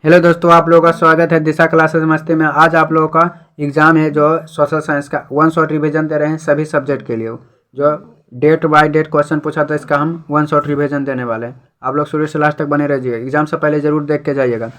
Hello दोस्तों, आप लोगों का स्वागत है दिशा क्लासेस मस्ती में। आज आप लोगों का एग्जाम है जो सोशल साइंस का 1 शॉट रिवीजन दे रहे हैं सभी सब्जेक्ट के लिए। जो डेट बाय डेट क्वेश्चन पूछा था इसका हम 1 शॉट रिवीजन देने वाले हैं। आप लोग शुरू से लास्ट तक बने रहिए। एग्जाम से पहले जरूर देख के जाइएगा।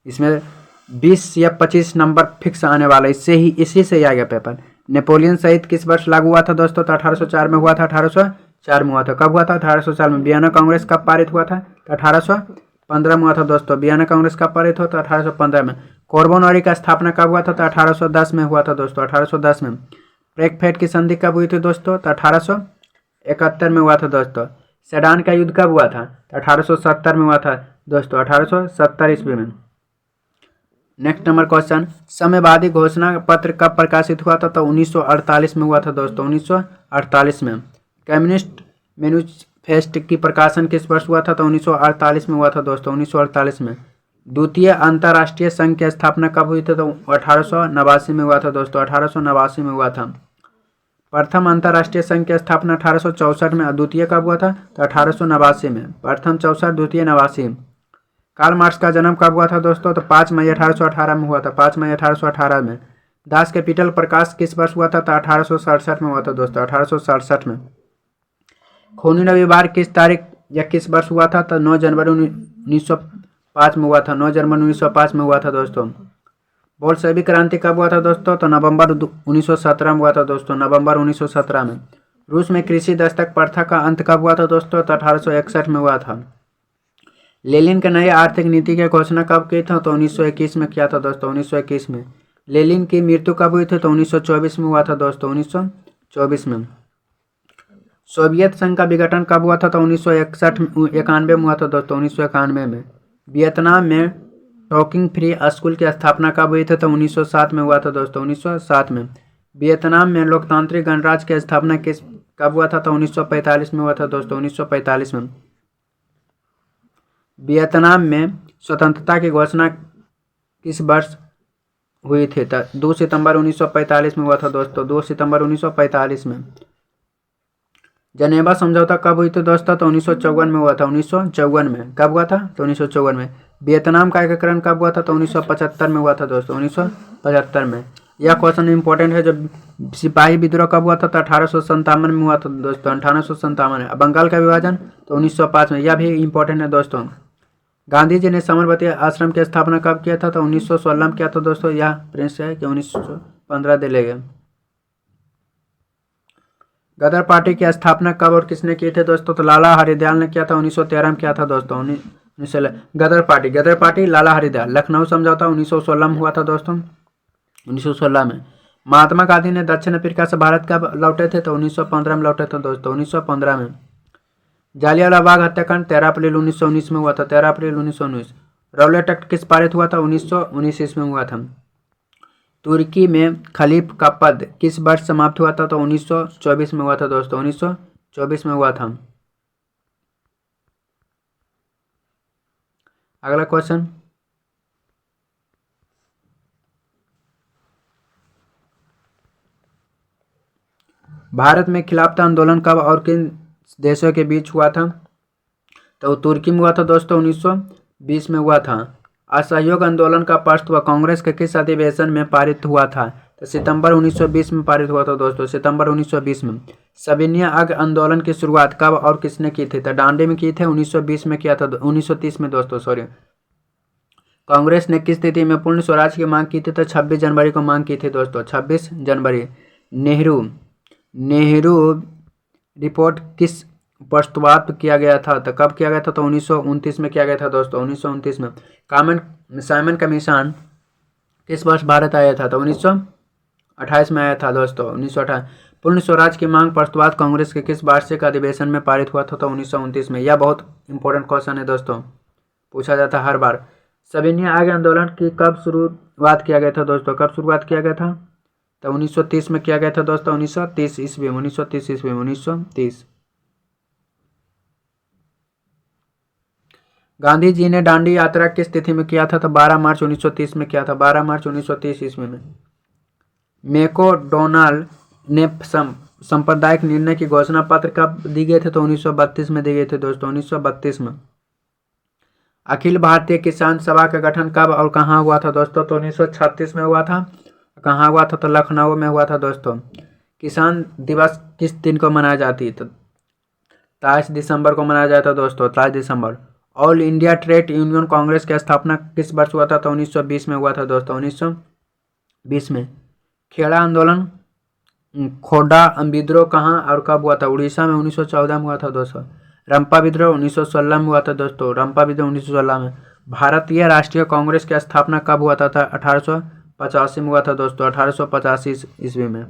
इसमें 20 या 25 नंबर फिक्स आने वाला है, इसी से ही आ गया पेपर। नेपोलियन शहीद किस वर्ष लागू हुआ था दोस्तों? तो 1804 में हुआ था। 1804 में हुआ था। कब हुआ था? 1804 में। वियना कांग्रेस कब पारित हुआ था? तो 1815 में हुआ था दोस्तों। वियना कांग्रेस कब पारित हुआ था? 1815 में। कोरबोनरी का स्थापना कब हुआ था? तो 1810 में हुआ था दोस्तों। 1810 में। ब्रेकफेट की संधि कब हुई थी दोस्तों? तो 1871 में हुआ था दोस्तों। सेडान का युद्ध कब हुआ था? तो 1870 में हुआ था दोस्तों। 1870 ईस्वी में। नेक्स्ट नंबर क्वेश्चन, साम्यवादी घोषणा पत्र कब प्रकाशित हुआ था? तो 1948 में हुआ था दोस्तों। 1948 में। कम्युनिस्ट मैनिफेस्ट की प्रकाशन किस वर्ष हुआ था? तो 1948 में हुआ था दोस्तों। 1948 में। द्वितीय अंतर्राष्ट्रीय संघ की स्थापना कब हुई थी? तो 1889 में हुआ था दोस्तों। 1889 में हुआ था। प्रथम अंतर्राष्ट्रीय संघ की स्थापना 1864 में। द्वितीय कब हुआ था? तो 1889 में। प्रथम 64, द्वितीय 89। कार्ल मार्क्स का जन्म कब हुआ था दोस्तों? तो 5 मई 1818 में हुआ था। 5 मई 1818 में। दास कैपिटल प्रकाश किस वर्ष हुआ था? तो 1867 में हुआ था दोस्तों। 1867 में। खूनी रविवार किस तारीख या किस वर्ष हुआ था? तो 9 जनवरी 1905 में हुआ था। 9 जनवरी 1905 में हुआ था दोस्तों। बोल्शेविक क्रांति कब हुआ था दोस्तों? तो नवंबर 1917 में हुआ था दोस्तों। नवंबर 1917 में। रूस में कृषि दस्तक प्रथा का अंत कब हुआ था दोस्तों? तो 1861 में हुआ था। लेनिन के नई आर्थिक नीति की घोषणा कब की था? तो 1921 में किया था दोस्तों। 1921 में। लेनिन की मृत्यु कब हुई थी? तो 1924 में हुआ था दोस्तों। 1924 में। सोवियत संघ का विघटन कब हुआ था? तो 1991 में हुआ था दोस्तों। 1991 में। वियतनाम में टॉकिंग फ्री स्कूल की स्थापना कब हुई थी? तो 1907 में हुआ था दोस्तों। 1907 में। वियतनाम में लोकतांत्रिक गणराज्य की स्थापना कब हुआ था? तो 1945 में हुआ था दोस्तों। 1945 में। वियतनाम में स्वतंत्रता की घोषणा किस वर्ष हुई थी? 2 सितंबर 1945 में हुआ था दोस्तों। 2 सितंबर 1945 में। जनेवा समझौता कब हुई थी दोस्तों? तो 1954 में हुआ था। 1954 में। कब हुआ था? तो 1954 में। वियतनाम का एकीकरण कब हुआ था? तो 1975 में हुआ था दोस्तों। 1975 में। यह क्वेश्चन इंपॉर्टेंट है। जो सिपाही विद्रोह कब हुआ था? तो 1857 में हुआ था दोस्तों। 1857 में। बंगाल का विभाजन तो 1905 में। यह भी इंपॉर्टेंट है दोस्तों। गांधी जी ने साबरमती आश्रम की स्थापना कब किया था? तो 1916 में किया था दोस्तों। यह प्रिंस है कि 1915 दे लेंगे। गदर पार्टी की स्थापना कब और किसने की थी दोस्तों? तो लाला हरिदयाल ने किया था। 1913 में किया था दोस्तों। गदर पार्टी लाला हरिदयाल। लखनऊ समझौता 1916 में हुआ था दोस्तों। 1916 में। महात्मा गांधी ने दक्षिण अफ्रीका से भारत कब लौटे थे? तो 1915 में लौटे थे दोस्तों। 1915 में। जालियांवाला बाग हत्याकांड 13 अप्रैल 1919 में हुआ था। 13 अप्रैल 1919। रौलेट एक्ट किस पारित हुआ था? 1919 ईस्वी में हुआ था। तुर्की में खलीफ का पद किस वर्ष समाप्त हुआ था? तो 1924 में हुआ था दोस्तों। 1924 में हुआ था। अगला क्वेश्चन, भारत में खिलाफत आंदोलन कब और किन देशों के बीच हुआ था? तो तुर्की में हुआ था दोस्तों। 1920 में हुआ था। असहयोग आंदोलन का प्रस्ताव कांग्रेस के किस अधिवेशन में पारित हुआ था? तो सितंबर 1920 में पारित हुआ था दोस्तों। सितंबर 1920 में। सविनय अग आंदोलन की शुरुआत कब और किसने की थी? तो डांडी में की थे। 1920 में किया था। 1930 में दोस्तों, सॉरी। कांग्रेस ने किस स्थिति में पूर्ण स्वराज की मांग की थी? तो 26 जनवरी को मांग की थी दोस्तों। 26 जनवरी। नेहरू रिपोर्ट किस प्रस्तुत किया गया था? तो कब किया गया था? तो 1929 में किया गया था दोस्तों। 1929 में। साइमन कमीशन किस वर्ष भारत आया था? तो 1928 में आया था दोस्तों। 1928। पूर्ण स्वराज की मांग प्रस्तुत कांग्रेस के किस वार्षिक अधिवेशन में पारित हुआ था? तो 1929 में। यह बहुत इंपॉर्टेंट क्वेश्चन है दोस्तों, पूछा जाता है हर बार। सविनय आग आंदोलन की कब शुरुआत किया गया था दोस्तों? कब शुरुआत किया गया था? तो 1930 में किया गया था दोस्तों। 1930 ईस्वी में। 1930 ईस्वी में। 1930। गांधी जी ने दांडी यात्रा किस तिथि में किया था? तो 12 मार्च 1930 में किया था। 12 मार्च 1930 ईस्वी में। मैकडोनाल्ड ने सांप्रदायिक निर्णय की घोषणा पत्र कब दी गई थे? तो 1932 में दी गई थी दोस्तों। 1932 में। अखिल भारतीय किसान सभा का गठन कब और कहाँ हुआ था दोस्तों? तो 1936 में हुआ था। कहाँ हुआ था? तो लखनऊ में हुआ था दोस्तों। किसान दिवस किस दिन को मनाई जाती है? तो 23 दिसंबर को मनाया जाता है दोस्तों, 23 दिसंबर। All India Trade Union Congress की स्थापना किस वर्ष हुआ था? तो 1920 में हुआ था दोस्तों, 1920 में। खेड़ा आंदोलन, खोड़ा विद्रोह कहाँ और कब हुआ था? उड़ीसा में 1914 में हुआ था दोस्तों। रंपा विद्रोह 1916 में हुआ था दोस्तों, रंपा विद्रोह 1916 में। भारतीय राष्ट्रीय कांग्रेस की स्थापना कब हुआ था? 1885 में हुआ था दोस्तों, 1885 ईस्वी में।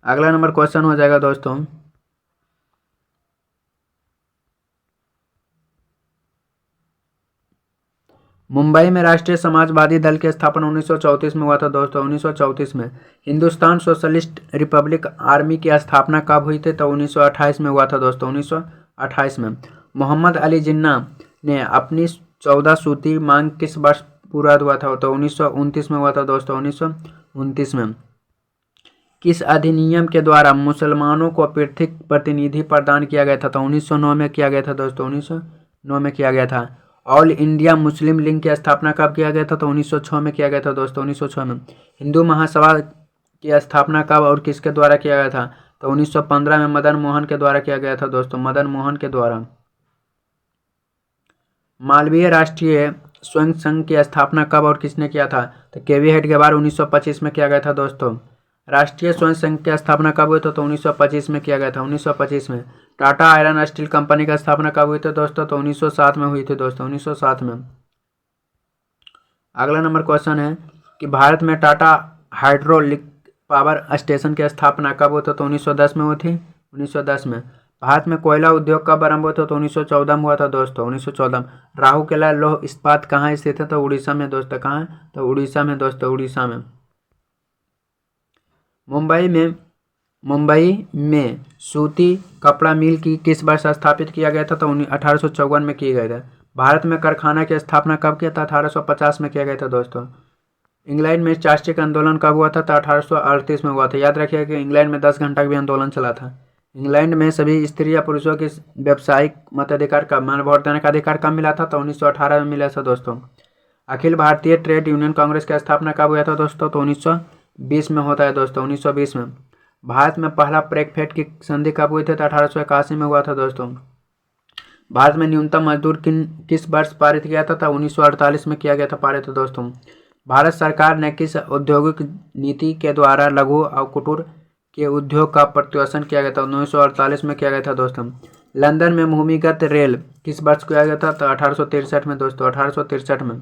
अगला नंबर क्वेश्चन हो जाएगा दोस्तों, मुंबई में राष्ट्रीय समाजवादी दल की स्थापना 1934 में हुआ था दोस्तों, 1934 में। हिंदुस्तान सोशलिस्ट रिपब्लिक आर्मी की स्थापना कब हुई थी? तो 1928 में हुआ था दोस्तों, 1928 में। मोहम्मद अली जिन्ना ने अपनी 14 सूत्री मांग किस वर्ष पूरा हुआ था? तो 1929 में हुआ था दोस्तों, 1929 में। किस अधिनियम के द्वारा मुसलमानों को पृथक प्रतिनिधि प्रदान किया गया था? तो 1909 में किया गया था दोस्तों, 1909 में किया गया था। ऑल इंडिया मुस्लिम लीग की स्थापना कब किया गया था? तो 1906 में किया गया था दोस्तों, 1906 में। हिंदू महासभा की स्थापना कब और किसके द्वारा किया गया था? तो 1915 में मदन मोहन के द्वारा किया गया था दोस्तों, मदन मोहन के द्वारा। मालवीय राष्ट्रीय स्वयं संघ की स्थापना कब और किसने किया था? तो केवी हेडगेवार 1925 में किया गया था दोस्तों। राष्ट्रीय स्वयं संघ की स्थापना कब हुई थी? तो 1925 में किया गया था, 1925 में। टाटा आयरन स्टील कंपनी की स्थापना कब हुई थी दोस्तों? तो 1907 में हुई थी दोस्तों, 1907 में। अगला नंबर क्वेश्चन है कि भारत में टाटा हाइड्रोलिक पावर स्टेशन की स्थापना कब हुई थी? तो 1910 में हुई थी, 1910 में। भारत में कोयला उद्योग कब आरंभ हुआ था? तो 1914 में हुआ था दोस्तों, 1914 में। राउरकेला लौह इस्पात कहाँ स्थित है? तो उड़ीसा में दोस्तों, कहाँ है? तो उड़ीसा में दोस्तों, उड़ीसा में। मुंबई में सूती कपड़ा मिल की किस वर्ष स्थापित किया गया था? तो 1854 में किया गया था। भारत में कारखाना की स्थापना कब किया था? 1850 में किया गया था दोस्तों। इंग्लैंड में चार्टिक आंदोलन कब हुआ था? तो 1838 में हुआ था। याद रखिए कि इंग्लैंड में 10 घंटा का भी आंदोलन चला था। इंग्लैंड में सभी स्त्री या पुरुषों के व्यावसायिक मताधिकार का वोट देने का अधिकार कब मिला था? तो 1918 में मिला था दोस्तों। Akhil Bharatiya trade Union Congress की स्थापना कब हुआ था दोस्तों? तो 1920 में होता है दोस्तों, 1920 में। भारत में पहला ब्रेकफेट की संधि कब हुई थी? तो 1881 में हुआ था दोस्तों। भारत में न्यूनतम मजदूर किस वर्ष पारित किया था? 1948 में किया गया था पारित दोस्तों। भारत सरकार ने किस औद्योगिक नीति के द्वारा लघु और कुटीर के उद्योग का प्रोत्साहन किया गया था? 1948 में किया गया था दोस्तों। लंदन में भूमिगत रेल किस वर्ष किया गया था? तो 1863 में दोस्तों, 1863 में।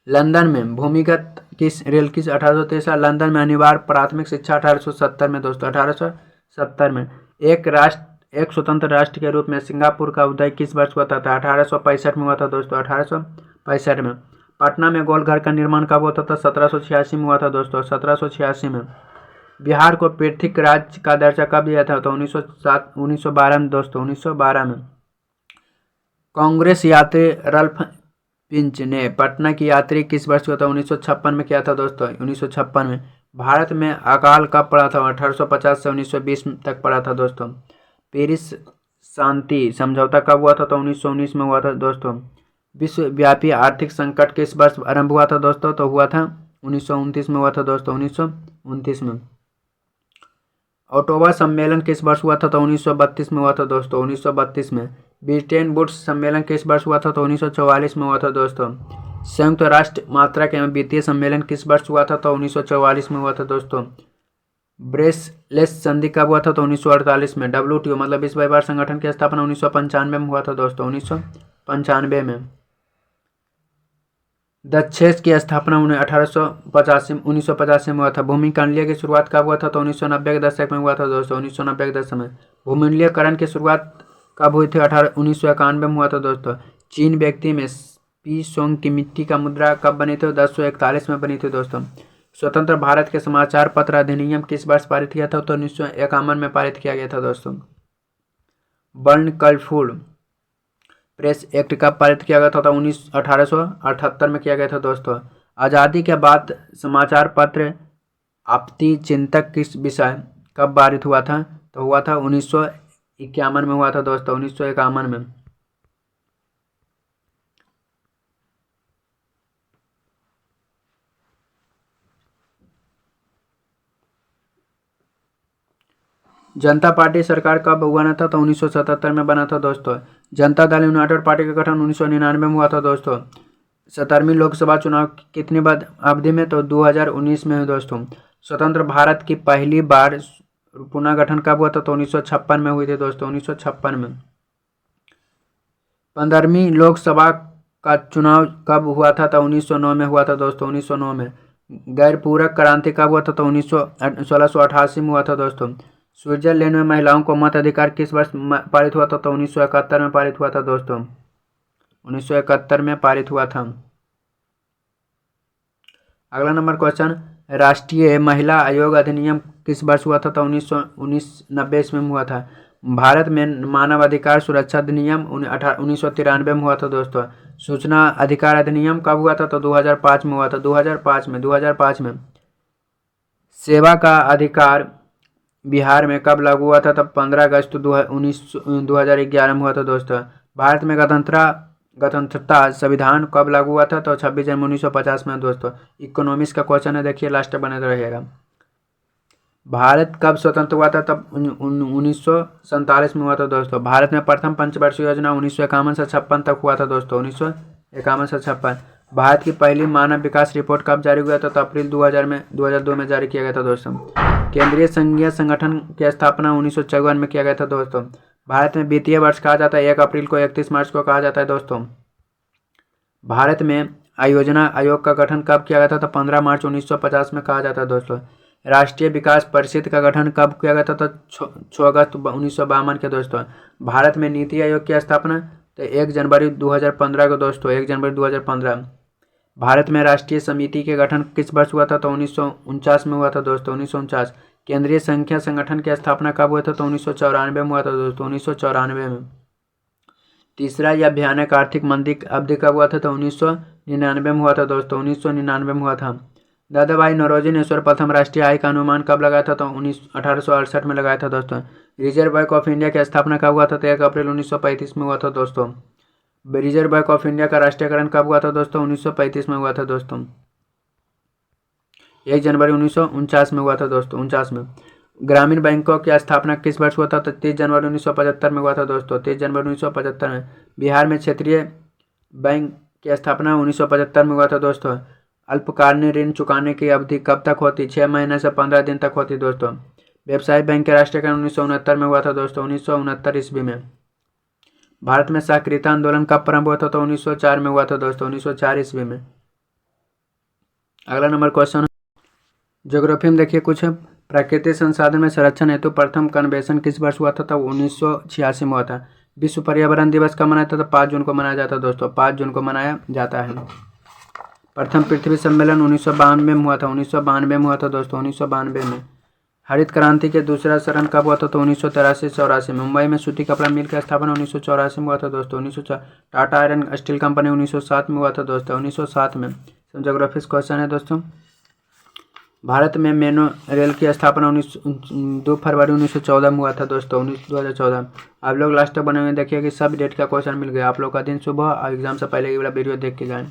लंदन में भूमिगत रेल किस 1863। लंदन में अनिवार्य प्राथमिक शिक्षा 1870 में दोस्तों, 1870 में। एक स्वतंत्र राष्ट्र के रूप में सिंगापुर का उदय किस वर्ष हुआ था? 1865 में हुआ था दोस्तों, 1865 में। पटना में गोलघर का निर्माण कब होता था? 1786 में हुआ था दोस्तों, 1786 में। बिहार को पृथक राज्य का दर्जा कब दिया था? तो 1912 में दोस्तों, 1912 में। कांग्रेस यात्री रल्फ पिंच ने पटना की यात्री किस वर्ष हुआ था? 1956 में किया था दोस्तों, 1956 में। भारत में अकाल कब पड़ा था? 1850 से 1920 तक पड़ा था दोस्तों। पेरिस शांति समझौता कब हुआ था? तो 1919 में हुआ था दोस्तों। विश्वव्यापी आर्थिक संकट किस वर्ष आरंभ हुआ था दोस्तों? तो हुआ था 1929 में हुआ था दोस्तों, 1929 में। ओटावा सम्मेलन किस वर्ष हुआ था? तो 1932 में हुआ था दोस्तों, 1932 में। ब्रिटेन वुड्स सम्मेलन किस वर्ष हुआ था? तो 1944 में हुआ था दोस्तों। संयुक्त राष्ट्र मात्रक एवं वित्तीय सम्मेलन किस वर्ष हुआ था? तो 1944 में हुआ था दोस्तों। ब्रेसलेस संधि कब हुआ था? तो 1948 में। WTO मतलब विश्व व्यापार संगठन की स्थापना 1995 में हुआ था दोस्तों, 1995 में। दक्षेस की स्थापना 1985 में हुआ था। भूमिकांडलीय की शुरुआत कब हुआ था? तो 1990 के दशक में हुआ था दोस्तों, 1990 के दशक में। भूमिलीयकरण की शुरुआत कब हुई थी? 1991 में हुआ था दोस्तों। चीन व्यक्ति में पी सोंग की मिट्टी का मुद्रा कब बनी थी? 1041 में बनी थी दोस्तों। स्वतंत्र भारत के समाचार पत्र अधिनियम किस वर्ष पारित किया था? तो 1951 में पारित किया गया था दोस्तों। बर्न कलफुल प्रेस एक्ट कब पारित किया गया था? 1878 में किया गया था दोस्तों। आज़ादी के बाद समाचार पत्र आपत्ति चिंतक किस विषय कब पारित हुआ था? तो हुआ था 1951 में हुआ था दोस्तों, 1951 में। जनता पार्टी सरकार कब बना था? तो 1977 में बना था दोस्तों। जनता दल यूनाइटेड पार्टी का गठन 1999 में हुआ था दोस्तों। 17वीं लोकसभा चुनाव कितनी बार अवधि में? तो 2019 में हुई दोस्तों। स्वतंत्र भारत की पहली बार पुनः गठन कब हुआ था? तो 1956 में हुई थी दोस्तों, 1956 में। 15वीं लोकसभा का चुनाव कब हुआ था? तो 1909 में हुआ था दोस्तों, 1909 में। गैर पूरक क्रांति कब हुआ था? तो 1688 में हुआ था दोस्तों। स्विट्जरलैंड में महिलाओं को मत अधिकार किस वर्ष पारित हुआ था? तो 1971 में पारित हुआ था दोस्तों, 1971 में पारित हुआ था। अगला नंबर क्वेश्चन, राष्ट्रीय महिला आयोग अधिनियम किस वर्ष हुआ था? तो 1990 ईस्वी में हुआ था। भारत में मानव अधिकार सुरक्षा अधिनियम 1993 में हुआ था दोस्तों। सूचना अधिकार अधिनियम कब हुआ था? तो 2005 में हुआ था, 2005 में। सेवा का अधिकार बिहार में कब लागू हुआ था? तब 15 अगस्त 2011 में हुआ था दोस्तों। भारत में गणतंत्रता संविधान कब लागू हुआ था? तो 26 जनवरी 1950 में दोस्तों। इकोनॉमिक्स का क्वेश्चन है, देखिए लास्ट बने रहेगा। भारत कब स्वतंत्र हुआ था? तब 1947 में हुआ था दोस्तों। भारत में प्रथम पंचवर्षीय योजना 1951 से 56 तक हुआ था दोस्तों, 1951 से 56। भारत की पहली मानव विकास रिपोर्ट कब जारी हुआ था? तो अप्रैल 2002 में जारी किया गया था दोस्तों। केंद्रीय संघीय संगठन की स्थापना 1954 में किया गया था दोस्तों। भारत में वित्तीय वर्ष कहा जाता है 1 अप्रैल को, 31 मार्च को कहा जाता है दोस्तों। भारत में आयोजना आयोग का गठन कब किया गया था? तो 15 मार्च 1950 में कहा जाता है दोस्तों। राष्ट्रीय विकास परिषद का गठन कब किया गया था? तो 6 अगस्त 1952 के दोस्तों। भारत में नीति आयोग की स्थापना तो 1 जनवरी 2015 को दोस्तों, 1 जनवरी 2015। भारत में राष्ट्रीय समिति के गठन किस वर्ष हुआ था? तो 1949 में हुआ था दोस्तों, 1949। केंद्रीय संख्या संगठन की स्थापना कब हुआ था? तो 1994 में हुआ था दोस्तों, 1994 में। तीसरा या भयानक आर्थिक मंदी अवधि कब हुआ था? तो 1999 में हुआ था दोस्तों, 1999 में हुआ था। दादा भाई नौरोजी ने सर्वप्रथम राष्ट्रीय आय का अनुमान कब लगाया था? तो 1868 में लगाया था दोस्तों। रिजर्व बैंक ऑफ इंडिया की स्थापना कब हुआ था? तो 1 अप्रैल 1935 में हुआ था दोस्तों। रिजर्व बैंक ऑफ इंडिया का राष्ट्रीयकरण कब हुआ था दोस्तों? 1935 में हुआ था दोस्तों। 1 जनवरी 1949 में हुआ था दोस्तों, 49 में। ग्रामीण बैंकों की स्थापना किस वर्ष हुआ था? तो 30 जनवरी 1975 में हुआ था दोस्तों, 30 जनवरी 1975 में। बिहार में क्षेत्रीय बैंक की स्थापना 1975 में हुआ था दोस्तों। अल्पकालीन ऋण चुकाने की अवधि कब तक होती? 6 महीने से 15 दिन तक होती दोस्तों। व्यवसायिक बैंक के राष्ट्रीयकरण 1969 में हुआ था दोस्तों, 1969 ईस्वी में। भारत में सहकारिता आंदोलन कब प्रारंभ हुआ था? तो 1904 में हुआ था दोस्तों, 1904 ईस्वी में। अगला नंबर क्वेश्चन, ज्योग्राफी में देखिए कुछ प्राकृतिक संसाधन में संरक्षण हेतु प्रथम कन्वेंशन किस वर्ष हुआ था? तब 1986 में हुआ था। विश्व पर्यावरण दिवस कब मनाया था? तो 5 जून को मनाया जाता है दोस्तों, 5 जून को मनाया जाता है। प्रथम पृथ्वी सम्मेलन 1992 में हुआ था, 1992 में हुआ था दोस्तों, 1992 में। हरित क्रांति के दूसरा चरण कब हुआ था? तो 1983-84 में। मुंबई में सूती कपड़ा मिल का स्थापना 1984 में हुआ था दोस्तों, 1904। टाटा आयरन स्टील कंपनी 1907 में हुआ था दोस्तों, 1907 में। ज्योग्राफी क्वेश्चन है दोस्तों। भारत में मेनो रेल की स्थापना 2 फरवरी 1914 में हुआ था दोस्तों, 2014। आप लोग लास्ट तक बने हुए देखिए कि सब डेट का क्वेश्चन मिल गया। आप लोग का दिन शुभ हो और एग्जाम से पहले ये वाला वीडियो देख के जाएं।